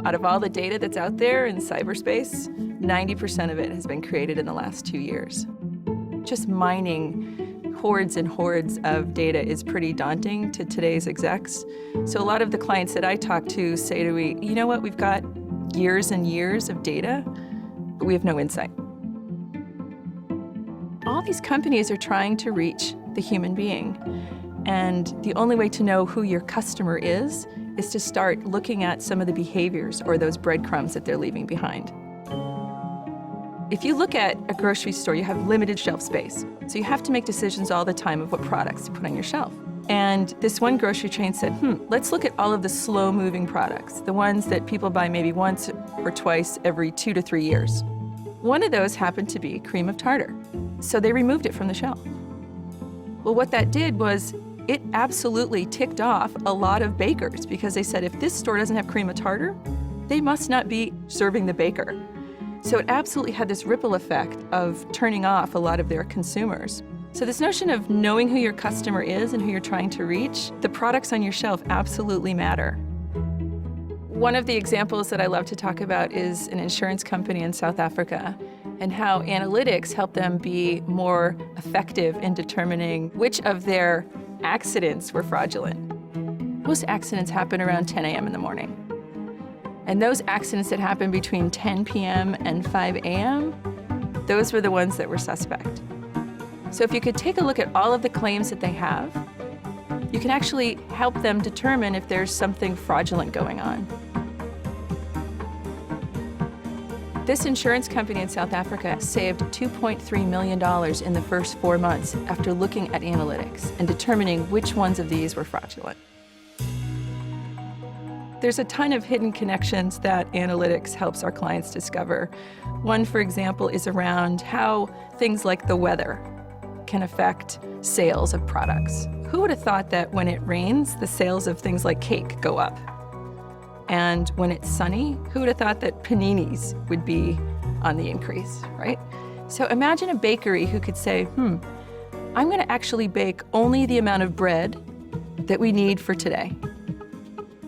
Out of all the data that's out there in cyberspace, 90% of it has been created in the last 2 years. Just mining hordes and hordes of data is pretty daunting to today's execs. So a lot of the clients that I talk to say to me, you know what, we've got years and years of data, but we have no insight. All these companies are trying to reach the human being. And the only way to know who your customer is to start looking at some of the behaviors or those breadcrumbs that they're leaving behind. If you look at a grocery store, you have limited shelf space. So you have to make decisions all the time of what products to put on your shelf. And this one grocery chain said, let's look at all of the slow-moving products, the ones that people buy maybe once or twice every 2 to 3 years. One of those happened to be cream of tartar. So they removed it from the shelf. Well, what that did was it absolutely ticked off a lot of bakers because they said, if this store doesn't have cream of tartar, they must not be serving the baker. So it absolutely had this ripple effect of turning off a lot of their consumers. So this notion of knowing who your customer is and who you're trying to reach, the products on your shelf absolutely matter. One of the examples that I love to talk about is an insurance company in South Africa and how analytics help them be more effective in determining which of their accidents were fraudulent. Most accidents happen around 10 a.m. in the morning. And those accidents that happen between 10 p.m. and 5 a.m., those were the ones that were suspect. So if you could take a look at all of the claims that they have, you can actually help them determine if there's something fraudulent going on. This insurance company in South Africa saved $2.3 million in the first 4 months after looking at analytics and determining which ones of these were fraudulent. There's a ton of hidden connections that analytics helps our clients discover. One, for example, is around how things like the weather can affect sales of products. Who would have thought that when it rains, the sales of things like cake go up? And when it's sunny, who would have thought that paninis would be on the increase, right? So imagine a bakery who could say, I'm going to actually bake only the amount of bread that we need for today.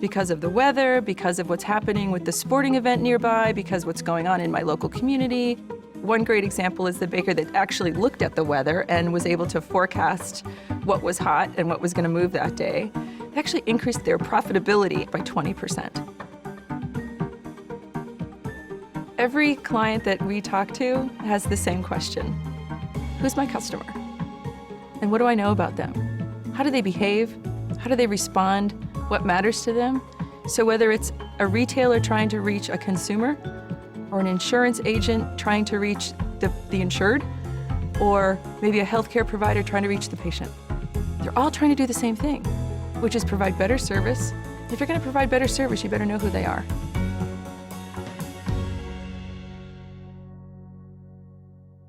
Because of the weather, because of what's happening with the sporting event nearby, because what's going on in my local community. One great example is the baker that actually looked at the weather and was able to forecast what was hot and what was going to move that day. It actually increased their profitability by 20%. Every client that we talk to has the same question. Who's my customer? And what do I know about them? How do they behave? How do they respond? What matters to them? So whether it's a retailer trying to reach a consumer, or an insurance agent trying to reach the insured, or maybe a healthcare provider trying to reach the patient, they're all trying to do the same thing, which is provide better service. If you're going to provide better service, you better know who they are.